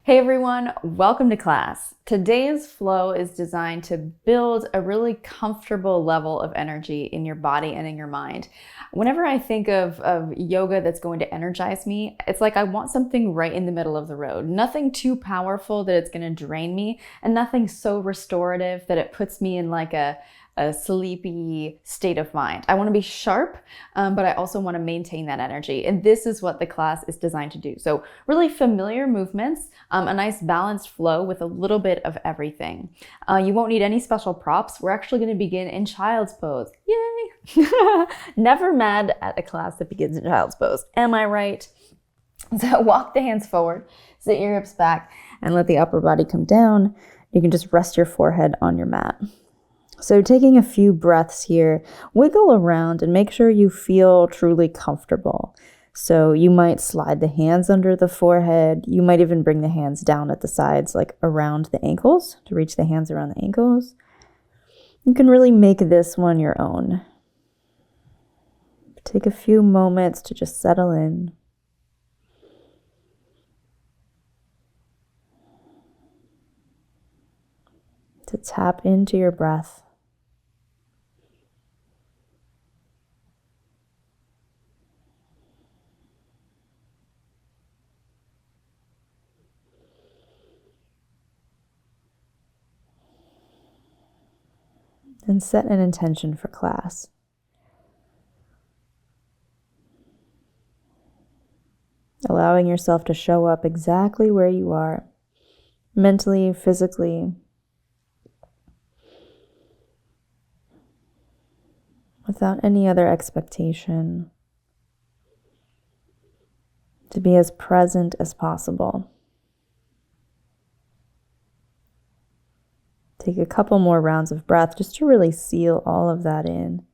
Hey everyone, welcome to class. Today's flow is designed to build a really comfortable level of energy in your body and in your mind. Whenever I think of yoga that's going to energize me, it's like I want something right in the middle of the road. Nothing too powerful that it's going to drain me, and nothing so restorative that it puts me in like a sleepy state of mind. I want to be sharp, but I also want to maintain that energy. And this is what the class is designed to do. So really familiar movements, a nice balanced flow with a little bit of everything. You won't need any special props. We're actually going to begin in child's pose. Yay! Never mad at a class that begins in child's pose. Am I right? So walk the hands forward, sit your hips back, and let the upper body come down. You can just rest your forehead on your mat. So taking a few breaths here, wiggle around and make sure you feel truly comfortable. So you might slide the hands under the forehead. You might even bring the hands down at the sides, like around the ankles, to reach the hands around the ankles. You can really make this one your own. Take a few moments to just settle in. To tap into your breath. And set an intention for class. Allowing yourself to show up exactly where you are, mentally, physically, without any other expectation. To be as present as possible. Take a couple more rounds of breath just to really seal all of that in.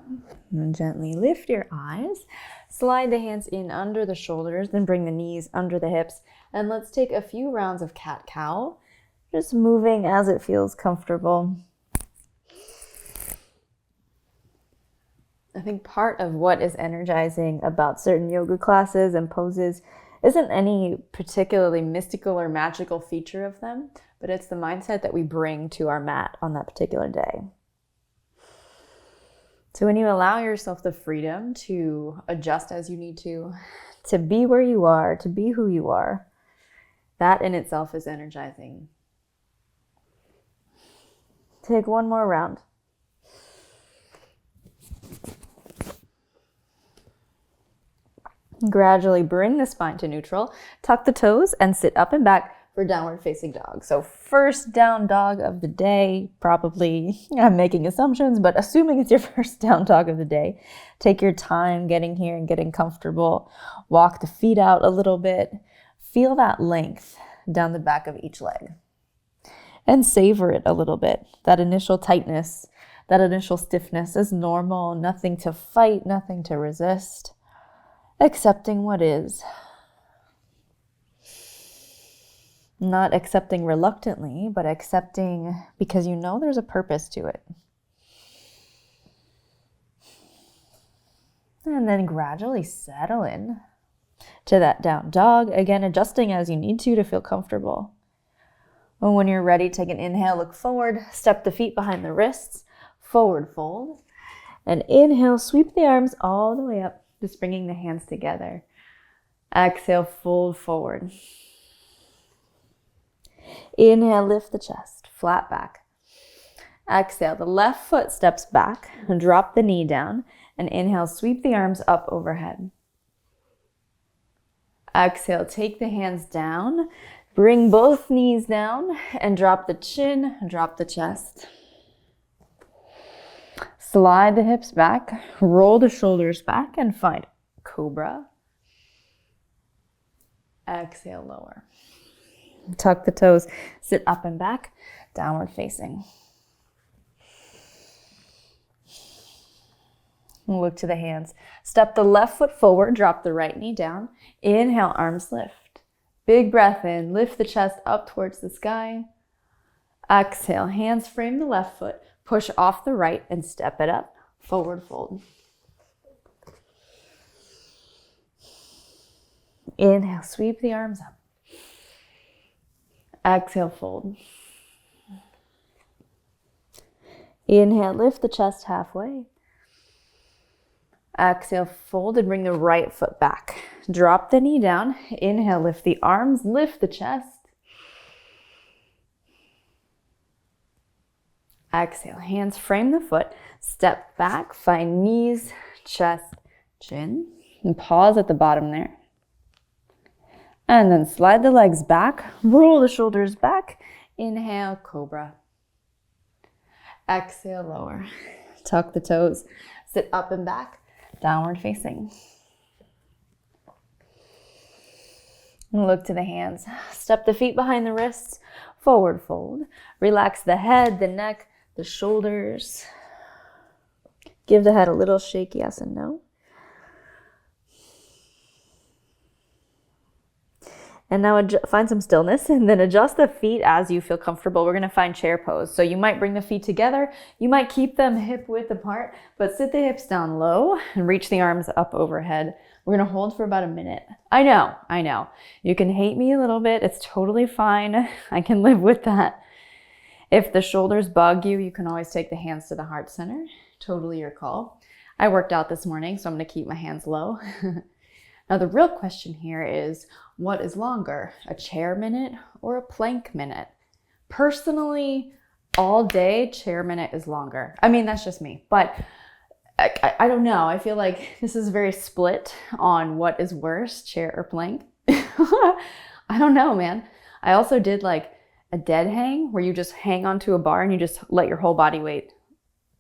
And then gently lift your eyes, slide the hands in under the shoulders, then bring the knees under the hips. And let's take a few rounds of CatCow, just moving as it feels comfortable. I think part of what is energizing about certain yoga classes and poses isn't any particularly mystical or magical feature of them, but it's the mindset that we bring to our mat on that particular day. So when you allow yourself the freedom to adjust as you need to be where you are, to be who you are, that in itself is energizing. Take one more round. Gradually bring the spine to neutral, tuck the toes, and sit up and back for downward facing dog. So first down dog of the day, probably, I'm making assumptions, but assuming it's your first down dog of the day, take your time getting here and getting comfortable. Walk the feet out a little bit. Feel that length down the back of each leg. And savor it a little bit. That initial tightness, that initial stiffness is normal. Nothing to fight, nothing to resist. Accepting what is. Not accepting reluctantly, but accepting because you know there's a purpose to it. And then gradually settle in to that down dog. Again, adjusting as you need to feel comfortable. And when you're ready, take an inhale, look forward, step the feet behind the wrists, forward fold. And inhale, sweep the arms all the way up. Just bringing the hands together. Exhale, fold forward. Inhale, lift the chest, flat back. Exhale, the left foot steps back, and drop the knee down, and inhale, sweep the arms up overhead. Exhale, take the hands down, bring both knees down, and drop the chin, drop the chest. Slide the hips back, roll the shoulders back, and find cobra. Exhale, lower. Tuck the toes, sit up and back, downward facing. Look to the hands. Step the left foot forward, drop the right knee down. Inhale, arms lift. Big breath in, lift the chest up towards the sky. Exhale, hands frame the left foot, push off the right and step it up, forward fold. Inhale, sweep the arms up. Exhale, fold. Inhale, lift the chest halfway. Exhale, fold and bring the right foot back. Drop the knee down. Inhale, lift the arms, lift the chest. Exhale, hands frame the foot, step back, find knees, chest, chin, and pause at the bottom there. And then slide the legs back, roll the shoulders back. Inhale, cobra. Exhale, lower. Tuck the toes, sit up and back, downward facing. And look to the hands. Step the feet behind the wrists, forward fold. Relax the head, the neck, the shoulders. Give the head a little shake, yes and no. And now find some stillness and then adjust the feet as you feel comfortable. We're going to find chair pose. So you might bring the feet together. You might keep them hip width apart, but sit the hips down low and reach the arms up overhead. We're going to hold for about a minute. I know. You can hate me a little bit. It's totally fine. I can live with that. If the shoulders bug you, you can always take the hands to the heart center. Totally your call. I worked out this morning, so I'm going to keep my hands low. Now the real question here is, what is longer, a chair minute or a plank minute? Personally, all day, chair minute is longer. I mean, that's just me, but I don't know. I feel like this is very split on what is worse, chair or plank. I don't know, man. I also did like a dead hang where you just hang onto a bar and you just let your whole body weight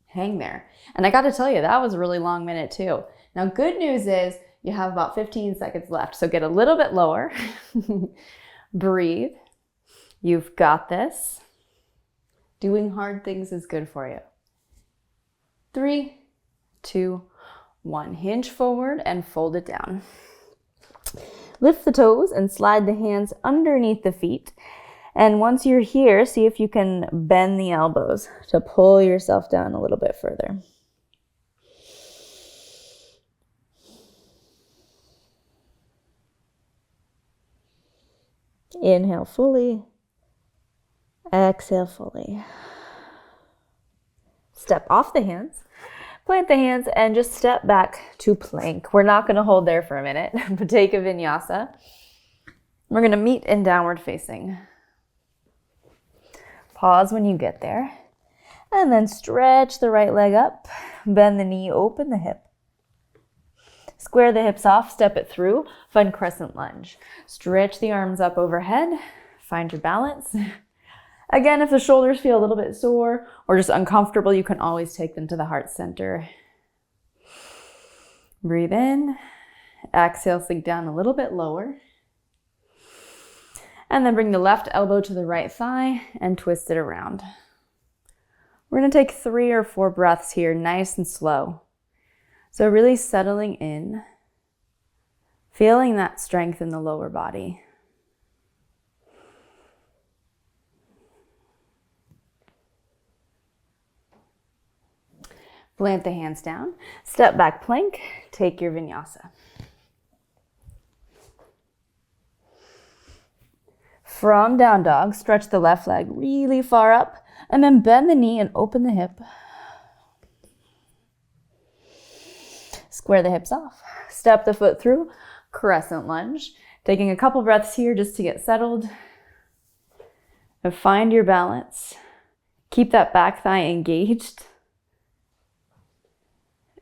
hang there. And I got to tell you, that was a really long minute too. Now, good news is you have about 15 seconds left. So get a little bit lower. Breathe. You've got this. Doing hard things is good for you. 3, 2, 1. Hinge forward and fold it down. Lift the toes and slide the hands underneath the feet. And once you're here, see if you can bend the elbows to pull yourself down a little bit further. Inhale fully. Exhale fully. Step off the hands. Plant the hands and just step back to plank. We're not going to hold there for a minute, but take a vinyasa. We're going to meet in downward facing. Pause when you get there. And then stretch the right leg up. Bend the knee, open the hip. Square the hips off, step it through. Find crescent lunge. Stretch the arms up overhead. Find your balance. Again, if the shoulders feel a little bit sore or just uncomfortable, you can always take them to the heart center. Breathe in. Exhale, sink down a little bit lower. And then bring the left elbow to the right thigh and twist it around. We're going to take 3 or 4 breaths here, nice and slow. So really settling in, feeling that strength in the lower body. Plant the hands down, step back plank, take your vinyasa. From down dog, stretch the left leg really far up and then bend the knee and open the hip. Square the hips off. Step the foot through, crescent lunge. Taking a couple breaths here just to get settled. And find your balance. Keep that back thigh engaged.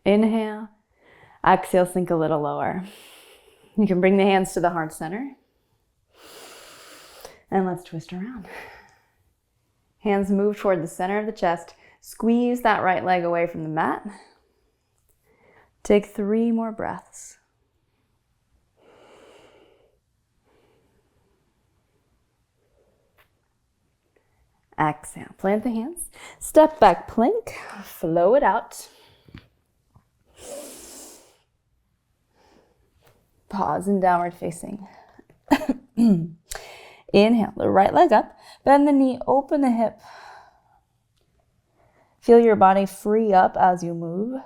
Inhale. Exhale, sink a little lower. You can bring the hands to the heart center. And let's twist around. Hands move toward the center of the chest. Squeeze that right leg away from the mat. Take 3 more breaths. Exhale, plant the hands. Step back plank, flow it out. Pause in downward facing. Inhale, the right leg up. Bend the knee, open the hip. Feel your body free up as you move.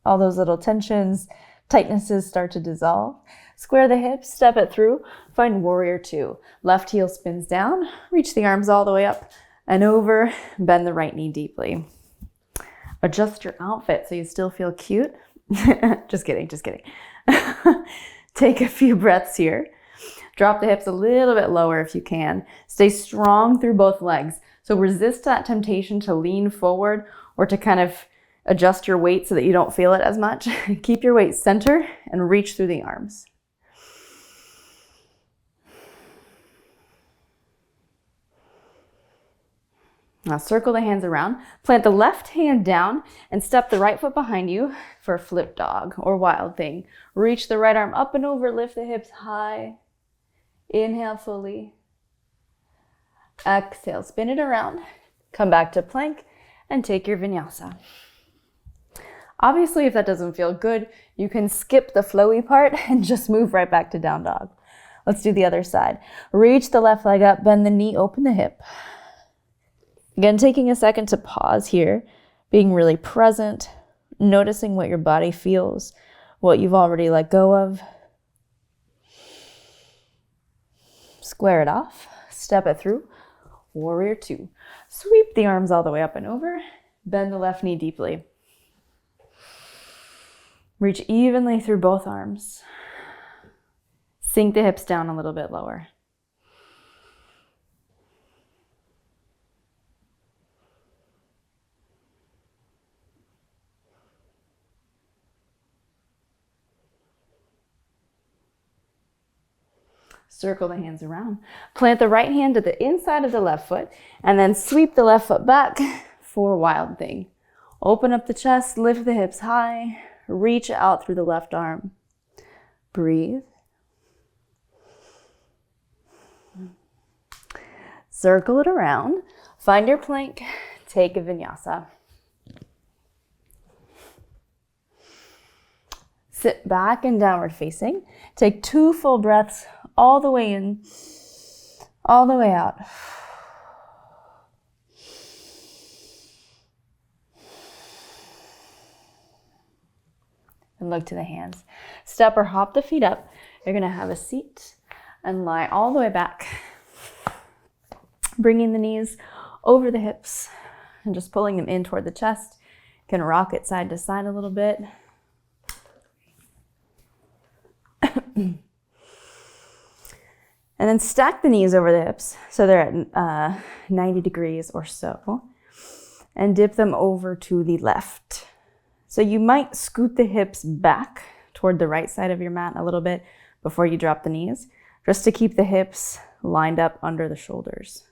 All those little tensions, tightnesses start to dissolve. Square the hips, step it through. Find warrior two. Left heel spins down. Reach the arms all the way up and over. Bend the right knee deeply. Adjust your outfit so you still feel cute. Just kidding, just kidding. Take a few breaths here. Drop the hips a little bit lower if you can. Stay strong through both legs. So resist that temptation to lean forward or to kind of adjust your weight so that you don't feel it as much. Keep your weight center and reach through the arms. Now circle the hands around. Plant the left hand down and step the right foot behind you for a flip dog or wild thing. Reach the right arm up and over, lift the hips high. Inhale fully. Exhale, spin it around. Come back to plank and take your vinyasa. Obviously, if that doesn't feel good, you can skip the flowy part and just move right back to down dog. Let's do the other side. Reach the left leg up, bend the knee, open the hip. Again, taking a second to pause here, being really present, noticing what your body feels, what you've already let go of. Square it off, step it through, warrior two. Sweep the arms all the way up and over, bend the left knee deeply. Reach evenly through both arms. Sink the hips down a little bit lower. Circle the hands around. Plant the right hand to the inside of the left foot and then sweep the left foot back for wild thing. Open up the chest, lift the hips high, reach out through the left arm. Breathe. Circle it around. Find your plank. Take a vinyasa. Sit back and downward facing. Take 2 full breaths all the way in, all the way out. And look to the hands. Step or hop the feet up. You're gonna have a seat and lie all the way back. Bringing the knees over the hips and just pulling them in toward the chest. You can rock it side to side a little bit. And then stack the knees over the hips so they're at 90 degrees or so. And dip them over to the left. So you might scoot the hips back toward the right side of your mat a little bit before you drop the knees, just to keep the hips lined up under the shoulders.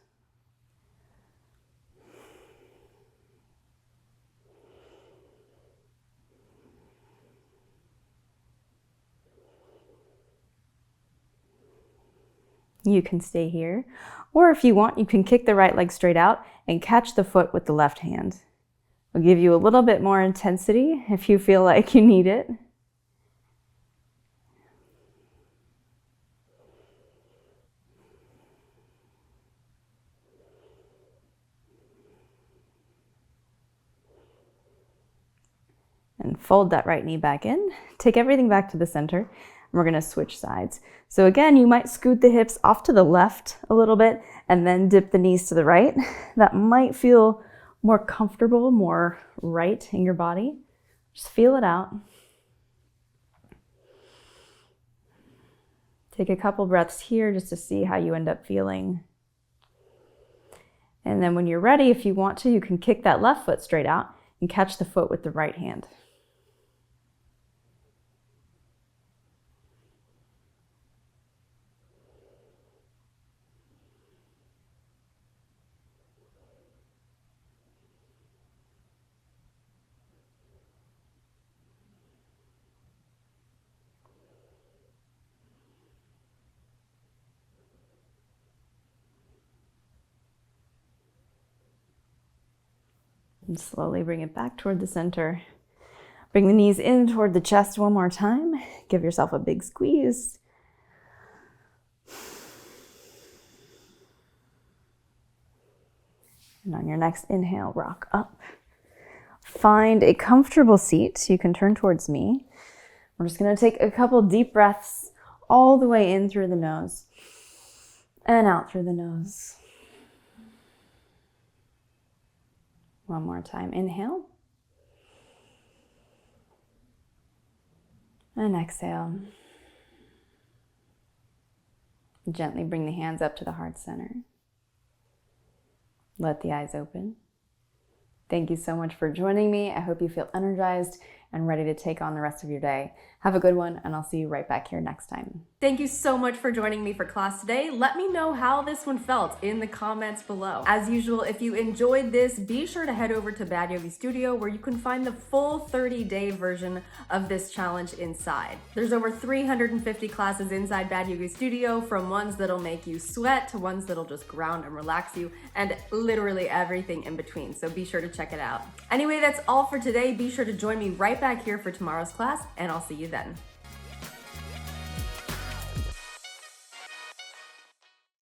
You can stay here, or if you want, you can kick the right leg straight out and catch the foot with the left hand. It'll give you a little bit more intensity if you feel like you need it. And fold that right knee back in. Take everything back to the center. We're gonna switch sides. So again, you might scoot the hips off to the left a little bit and then dip the knees to the right. That might feel more comfortable, more right in your body. Just feel it out. Take a couple breaths here just to see how you end up feeling. And then when you're ready, if you want to, you can kick that left foot straight out and catch the foot with the right hand. And slowly bring it back toward the center. Bring the knees in toward the chest one more time. Give yourself a big squeeze. And on your next inhale, rock up. Find a comfortable seat. You can turn towards me. We're just going to take a couple deep breaths all the way in through the nose and out through the nose. One more time. Inhale. And exhale. Gently bring the hands up to the heart center. Let the eyes open. Thank you so much for joining me. I hope you feel energized and ready to take on the rest of your day. Have a good one, and I'll see you right back here next time. Thank you so much for joining me for class today. Let me know how this one felt in the comments below. As usual, if you enjoyed this, be sure to head over to Bad Yogi Studio where you can find the full 30-day version of this challenge inside. There's over 350 classes inside Bad Yogi Studio, from ones that'll make you sweat to ones that'll just ground and relax you, and literally everything in between, so be sure to check it out. Anyway, that's all for today. Be sure to join me right back here for tomorrow's class, and I'll see you then.